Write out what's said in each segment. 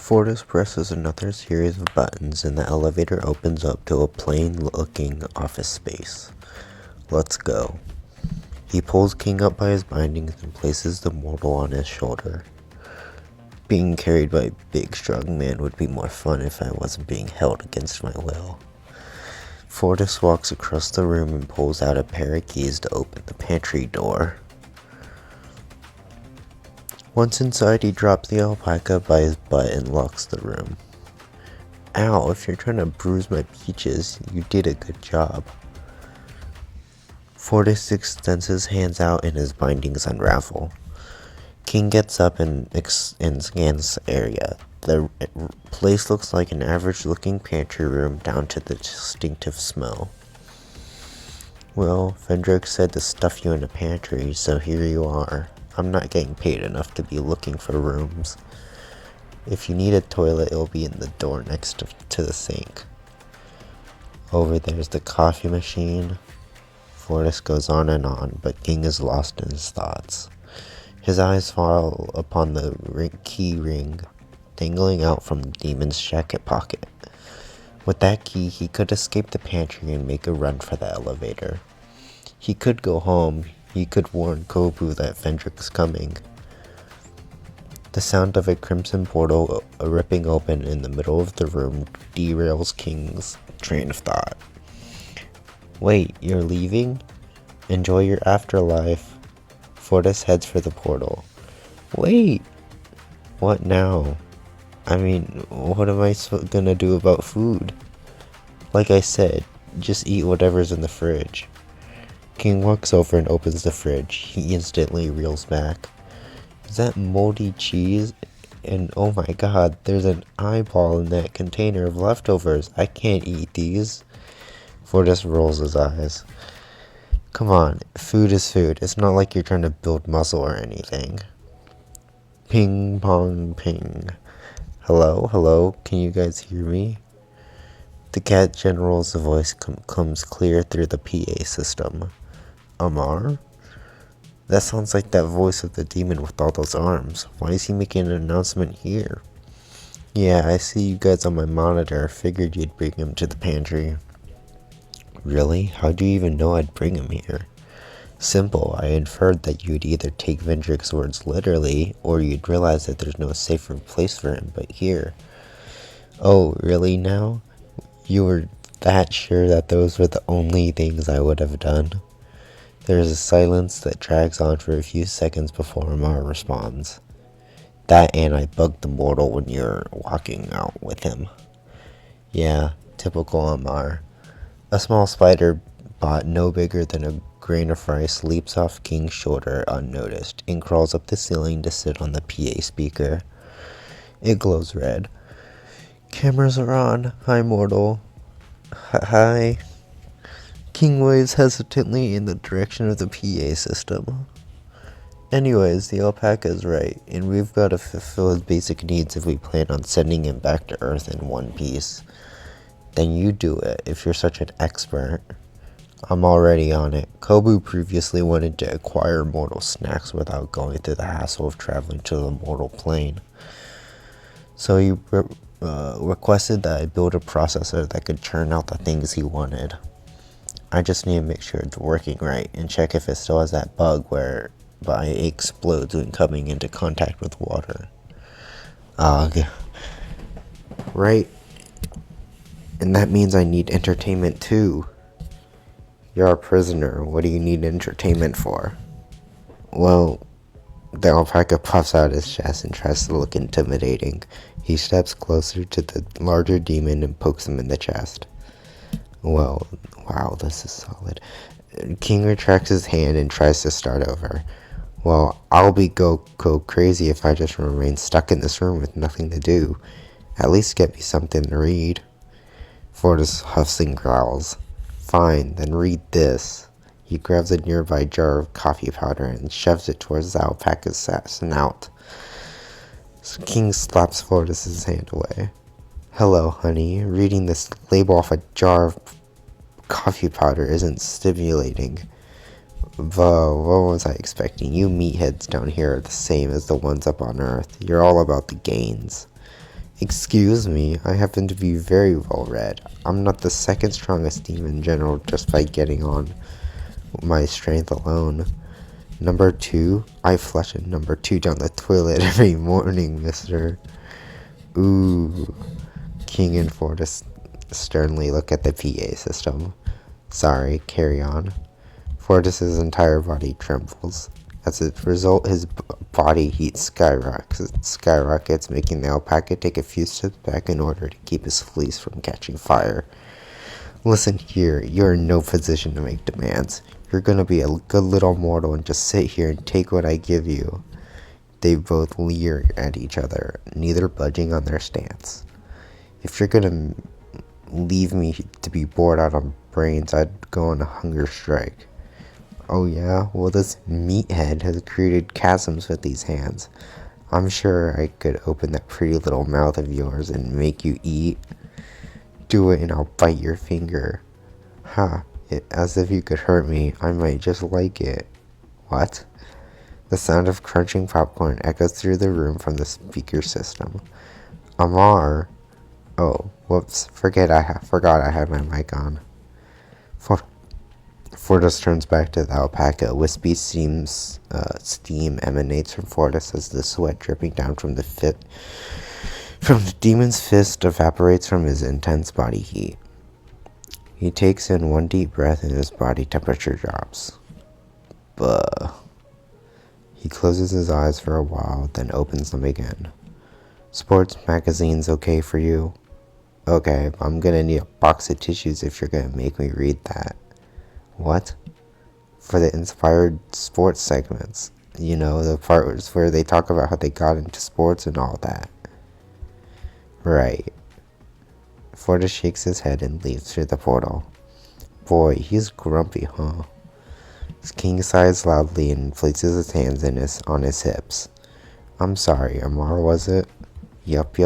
Fortis presses another series of buttons and the elevator opens up to a plain-looking office space. Let's go. He pulls King up by his bindings and places the mortal on his shoulder. Being carried by a big, strong man would be more fun if I wasn't being held against my will. Fortis walks across the room and pulls out a pair of keys to open the pantry door. Once inside, he drops the alpaca by his butt and locks the room. Ow, if you're trying to bruise my peaches, you did a good job. Fortis extends his hands out and his bindings unravel. King gets up and scans the area. The place looks like an average-looking pantry room down to the distinctive smell. Well, Fendrick said to stuff you in a pantry, so here you are. I'm not getting paid enough to be looking for rooms. If you need a toilet, it'll be in the door next to the sink. Over there's the coffee machine. Fortis goes on and on, but King is lost in his thoughts. His eyes fall upon the key ring dangling out from the demon's jacket pocket. With that key, he could escape the pantry and make a run for the elevator. He could go home. He could warn Kobu that Fendrick's coming. The sound of a crimson portal ripping open in the middle of the room derails King's train of thought. Wait, you're leaving? Enjoy your afterlife. Fortis heads for the portal. Wait! What now? I mean, what am I gonna do about food? Like I said, just eat whatever's in the fridge. King walks over and opens the fridge. He instantly reels back. Is that moldy cheese? And oh my god, there's an eyeball in that container of leftovers. I can't eat these. Fortis rolls his eyes. Come on, food is food. It's not like you're trying to build muscle or anything. Ping pong ping. Hello, hello, can you guys hear me? The cat general's voice comes clear through the PA system. Amar? That sounds like that voice of the demon with all those arms. Why is he making an announcement here? Yeah, I see you guys on my monitor. Figured you'd bring him to the pantry. Really? How'd you even know I'd bring him here? Simple. I inferred that you'd either take Vendrick's words literally, or you'd realize that there's no safer place for him but here. Oh, really now? You were that sure that those were the only things I would have done? There's a silence that drags on for a few seconds before Amar responds. That and I bugged the mortal when you're walking out with him. Yeah, typical Amar. A small spider bot no bigger than a grain of rice leaps off King's shoulder unnoticed and crawls up the ceiling to sit on the PA speaker. It glows red. Cameras are on. Hi, mortal. Hi. King waves hesitantly in the direction of the PA system. Anyways, the alpaca is right, and we've got to fulfill his basic needs if we plan on sending him back to Earth in one piece. Then you do it, if you're such an expert. I'm already on it. Kobu previously wanted to acquire mortal snacks without going through the hassle of traveling to the mortal plane. So he requested that I build a processor that could churn out the things he wanted. I just need to make sure it's working right and check if it still has that bug whereby it explodes when coming into contact with water. Ugh. Right. And that means I need entertainment too. You're a prisoner. What do you need entertainment for? Well, the alpaca puffs out his chest and tries to look intimidating. He steps closer to the larger demon and pokes him in the chest. Well, wow, this is solid. King retracts his hand and tries to start over. Well, I'll go crazy if I just remain stuck in this room with nothing to do. At least get me something to read. Fortis huffs and growls. Fine, then read this. He grabs a nearby jar of coffee powder and shoves it towards the alpaca's snout. King slaps Fortis' hand away. Hello, honey. Reading this label off a jar of coffee powder isn't stimulating. Whoa, what was I expecting? You meatheads down here are the same as the ones up on Earth. You're all about the gains. Excuse me, I happen to be very well read. I'm not the second strongest demon general just by getting on my strength alone. Number 2? I flush a number 2 down the toilet every morning, mister. Ooh. King and Fortis sternly look at the PA system. Sorry, carry on. Fortis's entire body trembles. As a result, his body heat skyrockets, making the alpaca take a few steps back in order to keep his fleece from catching fire. Listen here, you're in no position to make demands. You're gonna be a good little mortal and just sit here and take what I give you. They both leer at each other, neither budging on their stance. If you're gonna leave me to be bored out of brains, I'd go on a hunger strike. Oh yeah? Well, this meathead has created chasms with these hands. I'm sure I could open that pretty little mouth of yours and make you eat. Do it and I'll bite your finger. Ha, as if you could hurt me, I might just like it. What? The sound of crunching popcorn echoes through the room from the speaker system. Amar. Oh, whoops, forgot I had my mic on. Fortis turns back to the alpaca. Wispy steam emanates from Fortis as the sweat dripping down from the demon's fist evaporates from his intense body heat. He takes in one deep breath and his body temperature drops. Buh. He closes his eyes for a while, then opens them again. Sports magazine's okay for you? Okay, I'm gonna need a box of tissues if you're gonna make me read that. What? For the inspired sports segments. You know, the parts where they talk about how they got into sports and all that. Right. Fortis shakes his head and leaves through the portal. Boy, he's grumpy, huh? King sighs loudly and places his hands on his hips. I'm sorry, Amar, was it? Yup.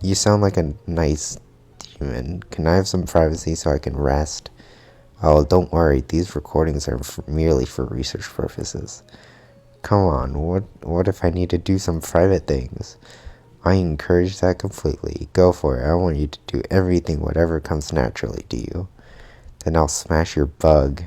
You sound like a nice demon. Can I have some privacy so I can rest? Oh, don't worry, these recordings are merely for research purposes. Come on, what if I need to do some private things? I encourage that completely. Go for it. I want you to do everything, whatever comes naturally to you. Then I'll smash your bug.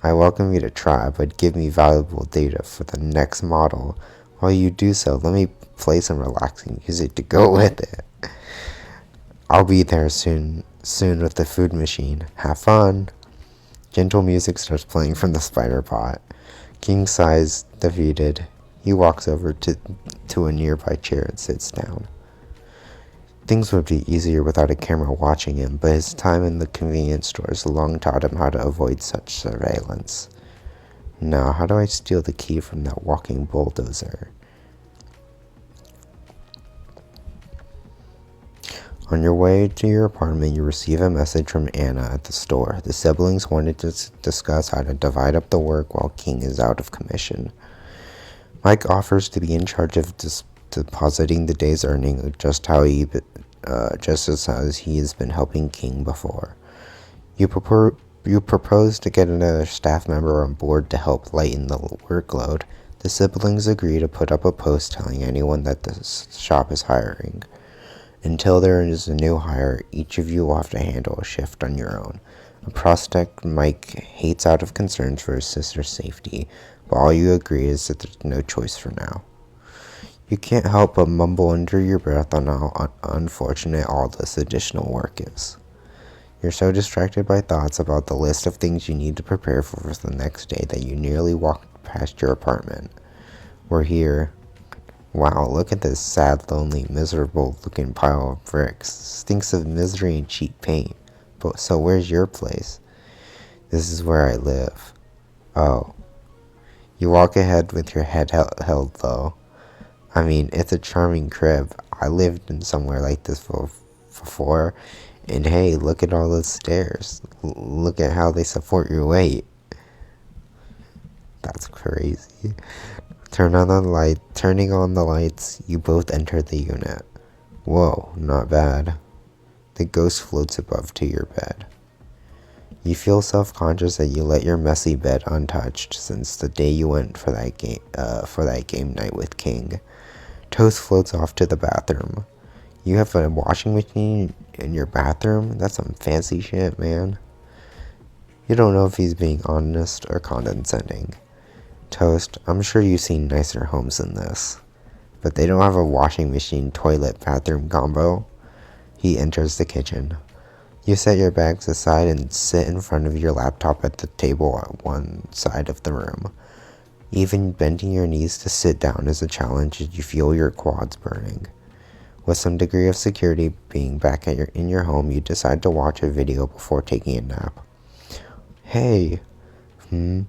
I welcome you to try, but give me valuable data for the next model. While you do so, let me play some relaxing music to go with it. I'll be there soon with the food machine. Have fun. Gentle music starts playing from the spider pot. King sighs, defeated. He walks over to a nearby chair and sits down. Things would be easier without a camera watching him, but his time in the convenience stores long taught him how to avoid such surveillance. Now, how do I steal the key from that walking bulldozer? On your way to your apartment, you receive a message from Anna at the store. The siblings wanted to discuss how to divide up the work while King is out of commission. Mike offers to be in charge of depositing the day's earning, just as he has been helping King before. You propose to get another staff member on board to help lighten the workload. The siblings agree to put up a post telling anyone that the shop is hiring. Until there is a new hire, each of you will have to handle a shift on your own. A prospect Mike hates out of concerns for his sister's safety, but all you agree is that there's no choice for now. You can't help but mumble under your breath on how unfortunate all this additional work is. You're so distracted by thoughts about the list of things you need to prepare for the next day that you nearly walked past your apartment. We're here. Wow, look at this sad, lonely, miserable-looking pile of bricks. Stinks of misery and cheap paint. But so where's your place? This is where I live. Oh. You walk ahead with your head held low. I mean, it's a charming crib. I lived in somewhere like this before. And hey, look at all those stairs. Look at how they support your weight. That's crazy. Turning on the lights, you both enter the unit. Whoa, not bad. The ghost floats above to your bed. You feel self-conscious that you let your messy bed untouched since the day you went for that game night with King. Toast floats off to the bathroom. You have a washing machine in your bathroom? That's some fancy shit, man. You don't know if he's being honest or condescending. Toast, I'm sure you've seen nicer homes than this. But they don't have a washing machine, toilet, bathroom combo. He enters the kitchen. You set your bags aside and sit in front of your laptop at the table at one side of the room. Even bending your knees to sit down is a challenge as you feel your quads burning. With some degree of security being back in your home, you decide to watch a video before taking a nap. Hey. You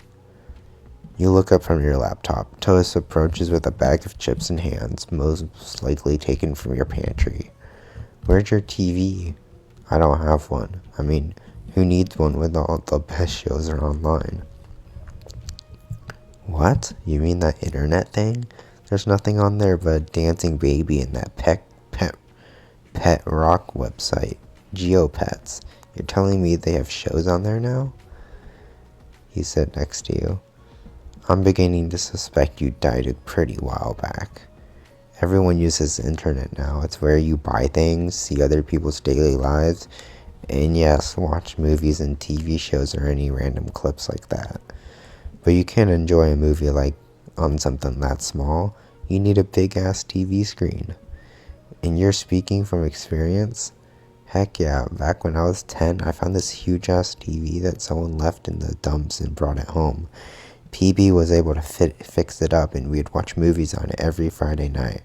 look up from your laptop. Toast approaches with a bag of chips in hands, most likely taken from your pantry. Where's your TV? I don't have one. I mean, who needs one when all the best shows are online? What? You mean that internet thing? There's nothing on there but a dancing baby and that pet rock website, GeoPets. You're telling me they have shows on there now? He said next to you. I'm beginning to suspect you died a pretty while back. Everyone uses the internet now. It's where you buy things, see other people's daily lives, and yes, watch movies and TV shows or any random clips like that. But you can't enjoy a movie like on something that small. You need a big-ass TV screen. And you're speaking from experience? Heck yeah, back when I was 10, I found this huge-ass TV that someone left in the dumps and brought it home. PB was able to fix it up, and we'd watch movies on it every Friday night.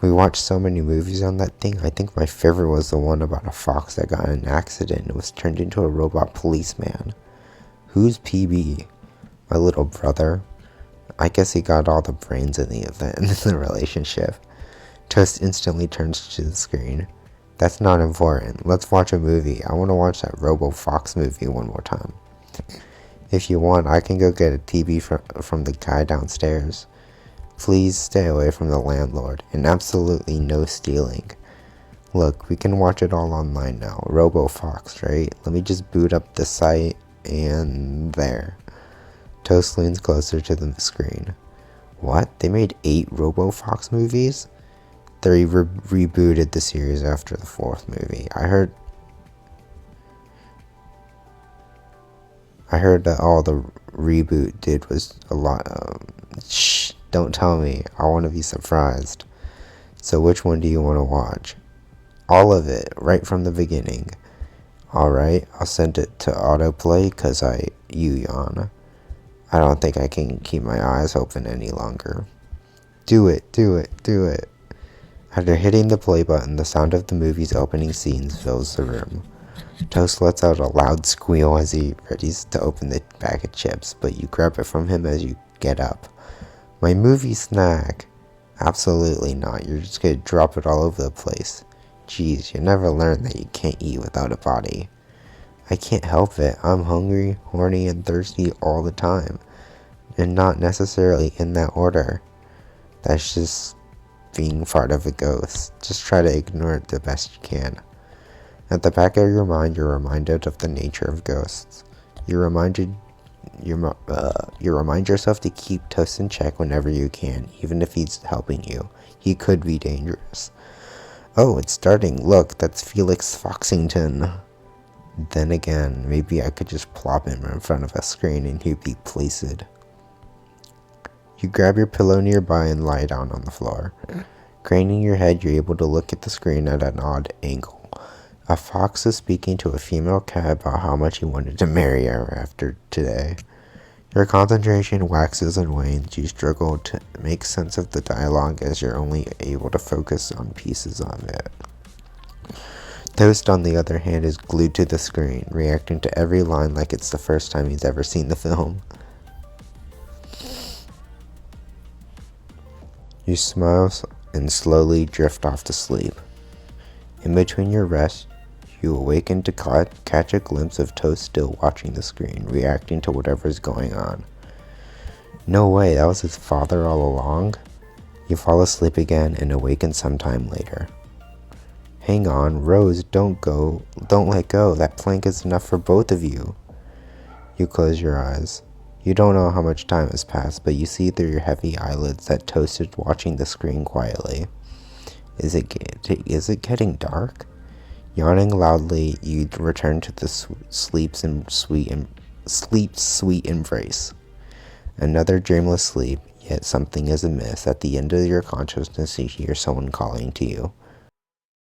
We watched so many movies on that thing. I think my favorite was the one about a fox that got in an accident and was turned into a robot policeman. Who's PB? My little brother. I guess he got all the brains in the event in the relationship. Toast instantly turns to the screen. That's not important. Let's watch a movie. I want to watch that Robo Fox movie one more time. If you want, I can go get a TV from the guy downstairs. Please stay away from the landlord, and absolutely no stealing. Look, we can watch it all online now. Robo Fox, right? Let me just boot up the site, and there. Toast leans closer to the screen. What? They made 8 Robo Fox movies? They rebooted the series after the 4th movie. I heard that all the reboot did was a lot shh, don't tell me. I want to be surprised. So which one do you want to watch? All of it, right from the beginning. Alright, I'll send it to autoplay cause you yawn. I don't think I can keep my eyes open any longer. Do it. After hitting the play button, the sound of the movie's opening scenes fills the room. Toast lets out a loud squeal as he readies to open the bag of chips, but you grab it from him as you get up. My movie snack. Absolutely not. You're just gonna drop it all over the place. Jeez, you never learn that you can't eat without a body. I can't help it. I'm hungry, horny, and thirsty all the time. And not necessarily in that order. That's just being part of a ghost. Just try to ignore it the best you can. At the back of your mind, you're reminded of the nature of ghosts. You remind yourself to keep Toast in check whenever you can, even if he's helping you. He could be dangerous. Oh, it's starting. Look, that's Felix Foxington. Then again, maybe I could just plop him in front of a screen and he'd be placid. You grab your pillow nearby and lie down on the floor. Craning your head, you're able to look at the screen at an odd angle. A fox is speaking to a female cat about how much he wanted to marry her after today. Your concentration waxes and wanes. You struggle to make sense of the dialogue as you're only able to focus on pieces of it. Toast, on the other hand, is glued to the screen, reacting to every line like it's the first time he's ever seen the film. You smile and slowly drift off to sleep. In between your rest, you awaken to catch a glimpse of Toast still watching the screen, reacting to whatever's going on. No way, that was his father all along? You fall asleep again and awaken sometime later. Hang on, Rose, don't let go. That plank is enough for both of you. You close your eyes. You don't know how much time has passed, but you see through your heavy eyelids that Toast is watching the screen quietly. Is it getting dark? Yawning loudly, you return to the sleep's sweet embrace. Another dreamless sleep, yet something is amiss. At the end of your consciousness, you hear someone calling to you.